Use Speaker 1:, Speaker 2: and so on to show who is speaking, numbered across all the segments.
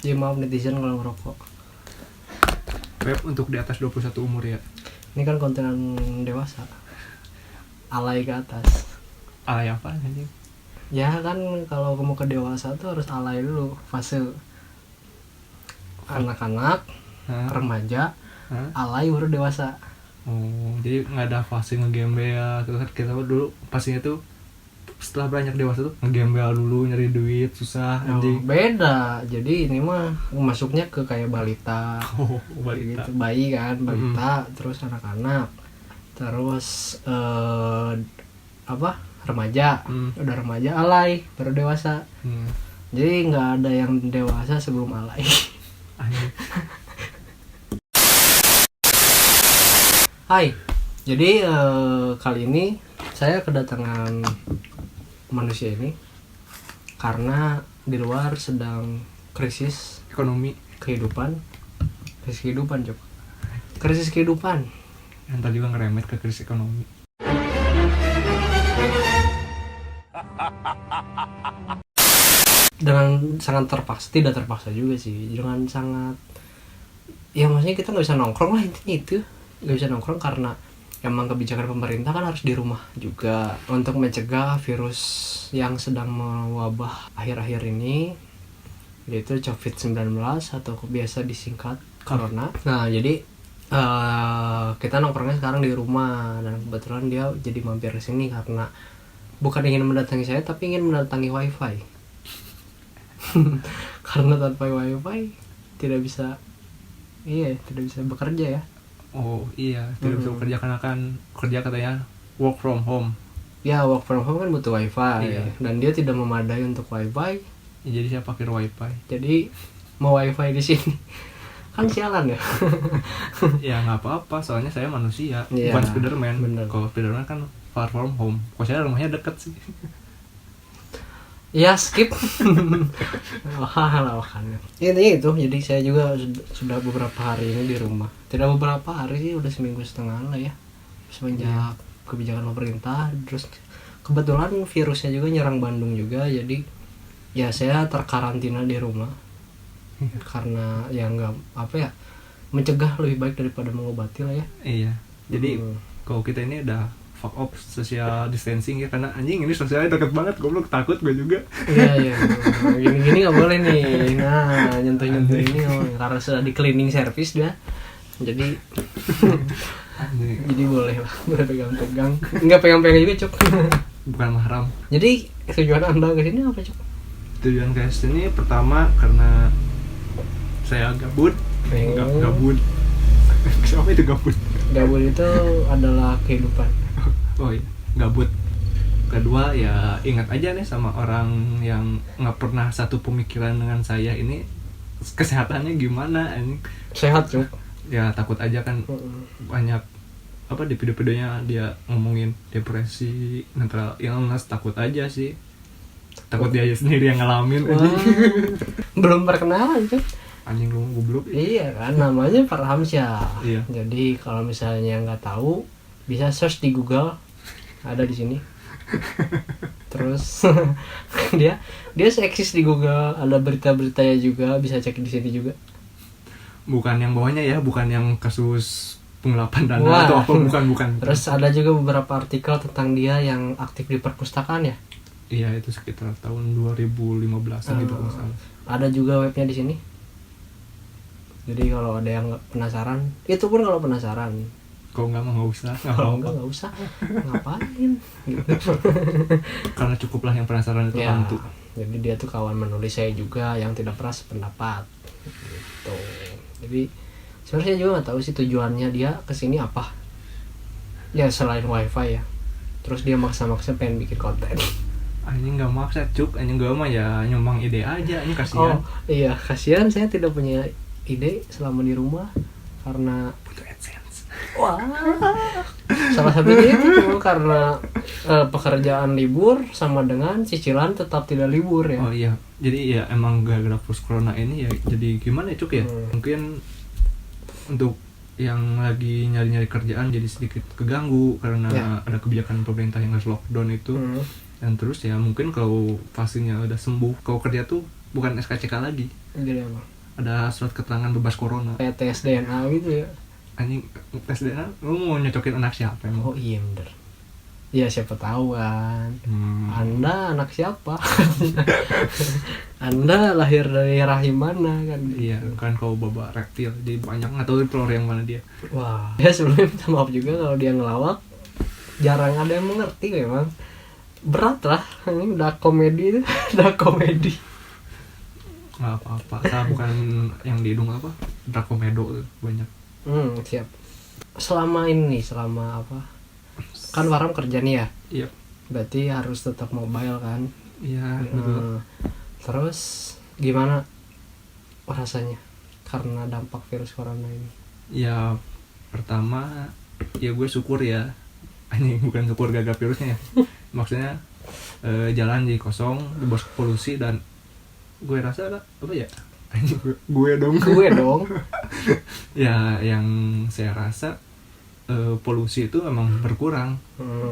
Speaker 1: Ya maaf netizen kalau ngerokok.
Speaker 2: Vape untuk di atas 21 umur ya.
Speaker 1: Ini kan konten dewasa. Alay ke atas.
Speaker 2: Alay apa anjing?
Speaker 1: Ya kan kalau kamu ke dewasa tuh harus alay dulu fase anak-anak, remaja, alay baru dewasa.
Speaker 2: Oh, jadi nggak ada fase ngegembel terus kan kita dulu pastinya tuh setelah beranjak dewasa tuh ngegembel dulu nyari duit susah anjing.
Speaker 1: Beda. Jadi ini mah masuknya ke kayak balita.
Speaker 2: Oh, balita.
Speaker 1: Gitu, bayi kan, balita, terus anak-anak. Terus remaja. Udah remaja alay, baru dewasa. Jadi nggak ada yang dewasa sebelum alay. Hai, jadi kali ini saya kedatangan manusia ini karena di luar sedang krisis
Speaker 2: Ekonomi
Speaker 1: kehidupan, Cok. Krisis kehidupan.
Speaker 2: yang tadi juga ngeremet ke krisis ekonomi.
Speaker 1: Dengan sangat terpaksa, tidak terpaksa juga sih, dengan sangat, ya maksudnya kita nggak bisa nongkrong lah, intinya itu nggak bisa nongkrong karena emang kebijakan pemerintah kan harus di rumah juga untuk mencegah virus yang sedang mewabah akhir-akhir ini, yaitu COVID-19 atau biasa disingkat Corona. Nah jadi kita nongkrongnya sekarang di rumah, dan kebetulan dia jadi mampir ke sini karena bukan ingin mendatangi saya tapi ingin mendatangi wifi. Karena tanpa wifi tidak bisa bekerja ya.
Speaker 2: Oh iya, tidak bisa bekerja karena kan kerja katanya work from home.
Speaker 1: Ya, work from home kan butuh wifi.
Speaker 2: Iya.
Speaker 1: Dan dia tidak memadai untuk wifi.
Speaker 2: Ya, jadi saya pakai wifi.
Speaker 1: Jadi mau wifi di sini kan sialan ya.
Speaker 2: Ya nggak apa-apa, soalnya saya manusia,
Speaker 1: Iya,
Speaker 2: bukan Spiderman.
Speaker 1: bener.
Speaker 2: Kalau Spiderman kan far from home. Kalau saya rumahnya deket sih.
Speaker 1: Ya skip. Lawakan. Intinya itu, jadi saya juga sudah beberapa hari ini di rumah. Tidak beberapa hari sih, udah seminggu setengah lah ya. Semenjak kebijakan pemerintah, terus kebetulan virusnya juga nyerang Bandung juga, jadi ya saya terkarantina di rumah. Karena ya nggak mencegah lebih baik daripada mengobati lah ya.
Speaker 2: Iya. Jadi kalau kita ini udah fuck off social distancing ya, karena anjing ini sosialnya deket banget, goblok, takut gue juga.
Speaker 1: Iya. Gini nggak boleh nih. Nah, nyentuh ini karena sudah di cleaning service dia. Jadi boleh lah, boleh pegang-pegang. Enggak pegang-pegang juga, Cok.
Speaker 2: Bukan mahram.
Speaker 1: Jadi tujuan Anda ke sini apa, Cok?
Speaker 2: Tujuan ke sini pertama karena saya gabut. Gabut. Siapa itu gabut?
Speaker 1: Gabut itu adalah kehidupan.
Speaker 2: Oh iya, gabut. Kedua ya ingat aja nih sama orang yang nggak pernah satu pemikiran dengan saya ini, kesehatannya gimana ini.
Speaker 1: Sehat, Cok.
Speaker 2: Ya takut aja kan banyak di video-videonya dia ngomongin depresi, mental illness, takut aja sih. Takut dia sendiri yang ngalamin.
Speaker 1: Belum perkenalan, Cok.
Speaker 2: Anjing lu goblok.
Speaker 1: Iya kan, namanya Farhamsyah.
Speaker 2: Iya.
Speaker 1: Jadi kalau misalnya nggak tahu, bisa search di Google, ada di sini. Terus dia eksis di Google, ada berita-beritanya juga, bisa cek di sini juga.
Speaker 2: Bukan yang bawahnya ya, bukan yang kasus penggelapan dana atau apa, bukan.
Speaker 1: Terus ada juga beberapa artikel tentang dia yang aktif di perpustakaan ya.
Speaker 2: Iya, itu sekitar tahun 2015-an gitu kalau salah.
Speaker 1: Ada juga webnya di sini. Jadi kalau ada yang penasaran, itu pun kalau penasaran.
Speaker 2: Kalau nggak mau nggak usah.
Speaker 1: Kalau nggak usah, ngapain? Gitu.
Speaker 2: Karena cukuplah yang penasaran itu
Speaker 1: Ya,
Speaker 2: hantu.
Speaker 1: jadi dia tuh kawan menulis saya juga yang tidak pernah sependapat. Gitu. Jadi sebenarnya saya juga nggak tahu sih tujuannya dia kesini apa. Ya selain wifi ya. Terus dia maksa-maksa pengen bikin konten.
Speaker 2: Anjing nggak maksa, Cuk. Anjing gak mah ya nyumbang ide aja. Anjing kasihan.
Speaker 1: Oh iya, kasihan saya tidak punya ide selama di rumah karena
Speaker 2: butuh AdSense.
Speaker 1: Wah, salah satunya itu karena pekerjaan libur sama dengan cicilan tetap tidak libur ya.
Speaker 2: Oh iya, jadi ya emang gara-gara virus corona ini ya jadi gimana ya, Cuk ya? Mungkin untuk yang lagi nyari-nyari kerjaan jadi sedikit keganggu karena ada kebijakan pemerintah yang harus lockdown itu. Dan terus ya mungkin kalau vaksinnya udah sembuh, kalau kerja tuh bukan SKCK lagi,
Speaker 1: Jadi apa?
Speaker 2: ada surat keterangan bebas corona.
Speaker 1: Kayak tes DNA gitu ya.
Speaker 2: Anjing, tes DNA lu mau nyocokin anak siapa emang?
Speaker 1: Oh iya bener. Ya siapa tahu kan. Anda anak siapa? Anda lahir dari rahim mana kan?
Speaker 2: Iya, kan kau baba reptil, jadi banyak nggak tahu telur yang mana dia.
Speaker 1: Wah, ya sebelumnya minta maaf juga kalau dia ngelawak. Jarang ada yang mengerti memang. Berat lah, ini udah komedi itu, udah komedi.
Speaker 2: Nggak apa-apa, saya bukan yang di hidung apa, Dracomedo tuh banyak.
Speaker 1: Siap. Selama ini, selama apa? Kan Waram kerja nih ya.
Speaker 2: Iya.
Speaker 1: Berarti harus tetap mobile kan?
Speaker 2: Iya, betul.
Speaker 1: Terus gimana rasanya karena dampak virus corona ini?
Speaker 2: Ya pertama ya gue syukur ya, ini bukan syukur gagal virusnya ya. Maksudnya jalan jadi kosong, bebas polusi, dan gue rasa apa ya, gue dong ya yang saya rasa polusi itu emang berkurang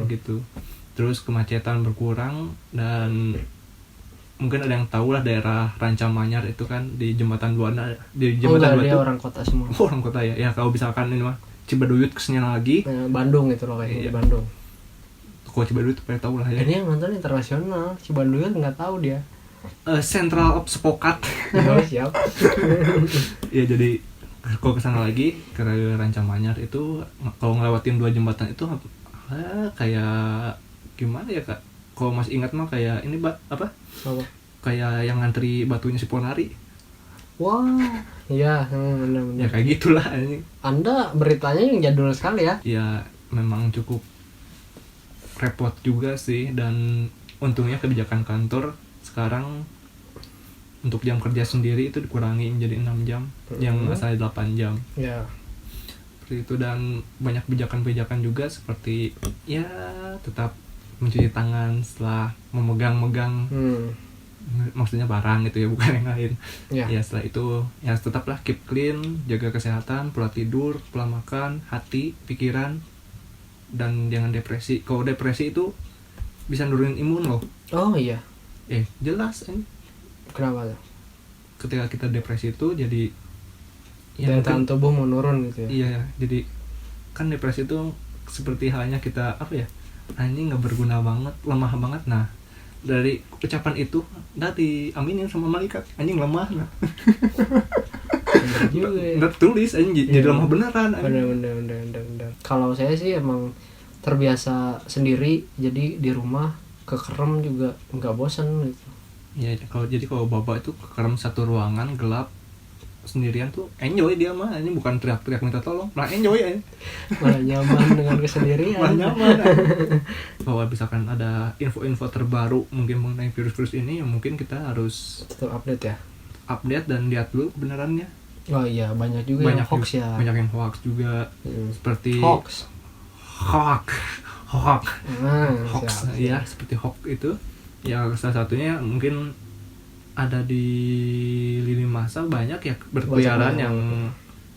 Speaker 2: gitu. Terus kemacetan berkurang, dan mungkin ada yang tahu lah daerah Rancamanyar itu kan di Jembatan Buana, di Jembatan Buana
Speaker 1: dia
Speaker 2: itu
Speaker 1: orang kota semua.
Speaker 2: Orang kota ya. Ya kalau misalkan ini mah Cibaduyut kesini lagi.
Speaker 1: Bandung itu loh kayaknya.
Speaker 2: Iya.
Speaker 1: Di Bandung.
Speaker 2: Kalau Cibaduyut pada tahu lah ya.
Speaker 1: Ini yang nonton internasional, Cibaduyut nggak tahu dia.
Speaker 2: Central of Sepokat.
Speaker 1: Oh siap.
Speaker 2: Ya jadi kalau kesana lagi ke Rancamanyar itu kalau ngelewatin 2 jembatan itu kayak gimana ya Kak? Kalau masih ingat mah kayak ini apa? Kayak yang ngantri batunya si Ponari.
Speaker 1: Wah, iya, benar.
Speaker 2: Ya kayak gitulah ini.
Speaker 1: Anda beritanya yang jadul sekali ya?
Speaker 2: Ya memang cukup repot juga sih, dan untungnya kebijakan kantor sekarang untuk jam kerja sendiri itu dikurangi menjadi 6 jam, yang asalnya 8 jam.
Speaker 1: Ya.
Speaker 2: Seperti itu, dan banyak kebijakan-kebijakan juga seperti ya tetap mencuci tangan setelah memegang-megang maksudnya barang gitu ya, bukan yang lain. Ya setelah itu ya tetaplah keep clean, jaga kesehatan, pola tidur, pola makan, hati, pikiran, dan jangan depresi. Kalau depresi itu bisa nurunin imun loh.
Speaker 1: Oh iya.
Speaker 2: Jelas ini.
Speaker 1: Kenapa tuh?
Speaker 2: Ketika kita depresi itu jadi
Speaker 1: daya tahan tubuh menurun gitu ya.
Speaker 2: Iya, jadi kan depresi itu seperti halnya kita apa ya? Anjing nggak berguna banget, lemah banget. Nah, dari ucapan itu udah diaminin sama malaikat, anjing lemah. Nah.
Speaker 1: Bener juga ya.
Speaker 2: Nggak tulis anjing jadi lemah beneran.
Speaker 1: Bener. Kalau saya sih emang terbiasa sendiri, jadi di rumah kekerem juga nggak bosan gitu.
Speaker 2: Ya kalau bapak itu kekerem satu ruangan gelap sendirian tuh enjoy dia mah, ini bukan teriak-teriak minta tolong, malah enjoy aja.
Speaker 1: Malah nyaman dengan kesendirian.
Speaker 2: Malah nyaman. Bahwa misalkan ada info-info terbaru mungkin mengenai virus-virus ini, ya mungkin kita harus
Speaker 1: tetap update ya.
Speaker 2: Update dan lihat dulu kebenarannya.
Speaker 1: Oh iya, banyak juga yang hoax ya.
Speaker 2: Banyak yang hoax juga. Seperti
Speaker 1: hoax.
Speaker 2: Ya, seperti hoax itu. Ya salah satunya mungkin ada di lini masa banyak ya berkeliaran yang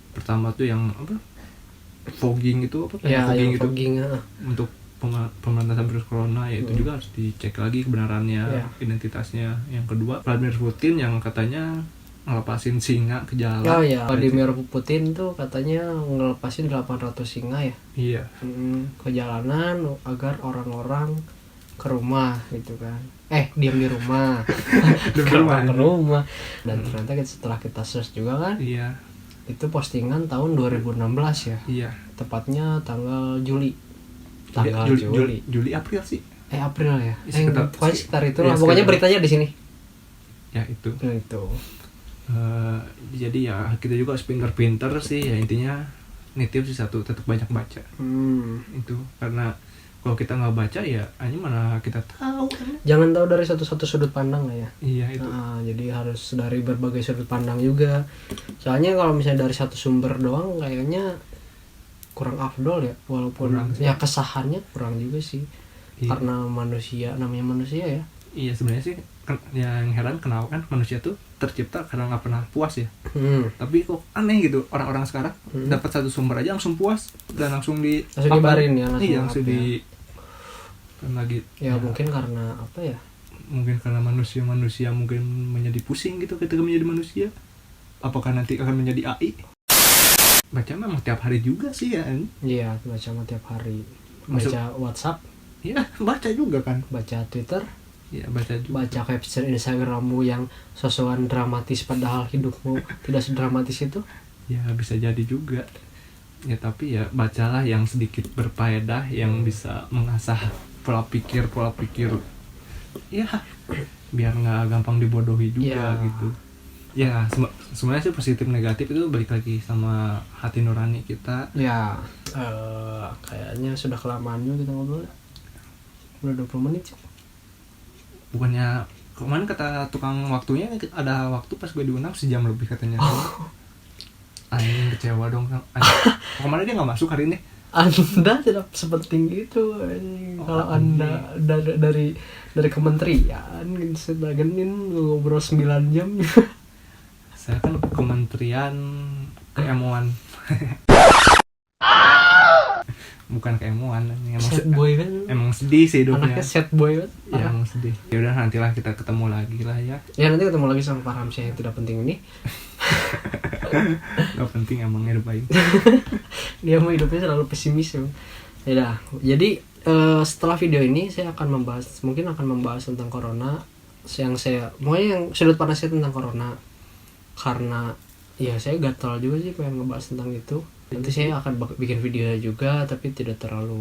Speaker 2: pertama tuh yang apa? Fogging itu apa?
Speaker 1: Ya,
Speaker 2: fogging itu. Untuk pemberantasan virus corona, ya itu juga harus dicek lagi kebenarannya, identitasnya. Yang kedua, Vladimir Putin yang katanya ngelepasin singa ke jalan.
Speaker 1: Oh iya, Vladimir Putin tuh katanya ngelepasin 800 singa ya.
Speaker 2: Iya.
Speaker 1: Ke jalanan agar orang-orang ke rumah gitu kan. Diam di rumah. Ke rumah. Dan ternyata setelah kita search juga kan.
Speaker 2: Iya.
Speaker 1: Itu postingan tahun 2016 ya.
Speaker 2: Iya.
Speaker 1: Tepatnya tanggal Juli.
Speaker 2: Juli April sih.
Speaker 1: April ya.
Speaker 2: Pokoknya
Speaker 1: sekitar itu lah. Pokoknya beritanya di sini.
Speaker 2: Ya itu.
Speaker 1: Itu.
Speaker 2: Jadi ya kita juga harus pinter-pinter sih ya, intinya nitip sih satu, tetap banyak baca. Itu karena kalau kita nggak baca ya ini mana kita tahu kan.
Speaker 1: Jangan tahu dari satu sudut pandang lah ya.
Speaker 2: Iya itu.
Speaker 1: Jadi harus dari berbagai sudut pandang juga. Soalnya kalau misalnya dari satu sumber doang kayaknya kurang afdol ya, walaupun ya kesahannya kurang juga sih. Iya. Karena namanya manusia ya. Iya
Speaker 2: sebenarnya sih yang heran kenapa kan manusia tuh tercipta karena nggak pernah puas ya. Tapi kok aneh gitu orang-orang sekarang dapat satu sumber aja langsung puas dan langsung
Speaker 1: dibarin ya.
Speaker 2: Langsung di kan lagi
Speaker 1: ya mungkin karena apa ya,
Speaker 2: mungkin karena manusia mungkin menjadi pusing gitu ketika menjadi manusia. Apakah nanti akan menjadi AI? Baca memang tiap hari juga sih ya.
Speaker 1: Iya, baca mah tiap hari. Baca WhatsApp,
Speaker 2: Ya baca juga kan.
Speaker 1: baca Twitter,
Speaker 2: Ya baca juga.
Speaker 1: baca caption Instagrammu yang sosokan dramatis padahal hidupmu tidak sedramatis itu.
Speaker 2: Ya bisa jadi juga. Ya tapi ya bacalah yang sedikit berfaedah, yang bisa mengasah pola pikir ya biar nggak gampang dibodohi juga
Speaker 1: Ya.
Speaker 2: gitu. Ya sebenarnya sih positif negatif itu balik lagi sama hati nurani kita.
Speaker 1: Ya, kayaknya sudah kelamaan juga kita ngobrol. Udah 20 menit sih.
Speaker 2: Bukannya kemarin kata tukang waktunya ada waktu pas gue diundang sejam lebih katanya. Anjing kecewa dong. Kemarin dia nggak masuk hari ini.
Speaker 1: Anda tidak sepenting itu. Kalau Anda dari kementerian sedangkan ngobrol 9 jam.
Speaker 2: Saya kan kementerian keemuan. Bukan keemuan,
Speaker 1: Sad boy kan.
Speaker 2: emang sedih sih hidupnya.
Speaker 1: Anaknya sad boy kan.
Speaker 2: Ya emang sedih. Ya udah nantilah kita ketemu lagi lah ya.
Speaker 1: Ya nanti ketemu lagi sama Pak Ramsy yang tidak penting ini.
Speaker 2: Gak penting emang hidup baik.
Speaker 1: Dia mau hidupnya selalu pesimis ya. Ya, jadi setelah video ini saya akan membahas tentang corona, pokoknya yang sudut pandang saya tentang corona, karena ya saya gatal juga sih pengen ngebahas tentang itu. Nanti saya akan bikin video juga tapi tidak terlalu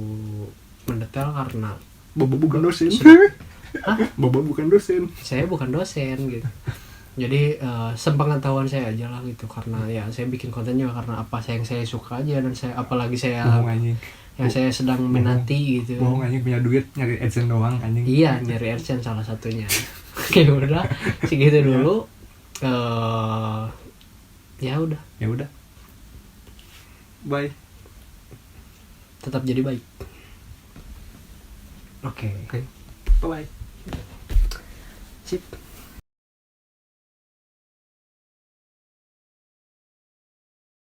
Speaker 1: mendetail karena
Speaker 2: Bobo bukan dosen.
Speaker 1: Hah?
Speaker 2: Bobo bukan dosen.
Speaker 1: saya bukan dosen gitu. Jadi sepengetahuan saya aja lah gitu, karena ya saya bikin konten juga karena apa yang saya suka aja, dan apalagi saya
Speaker 2: Bohong anjing.
Speaker 1: yang saya sedang minati gitu.
Speaker 2: Bohong anjing, punya duit nyari AdSense doang anjing.
Speaker 1: Iya, nyari AdSense salah satunya. Oke, udah segitu dulu. Ya udah,
Speaker 2: Ya udah. Bye.
Speaker 1: tetap jadi baik. Oke.
Speaker 2: Oke. Bye bye.
Speaker 1: Sip.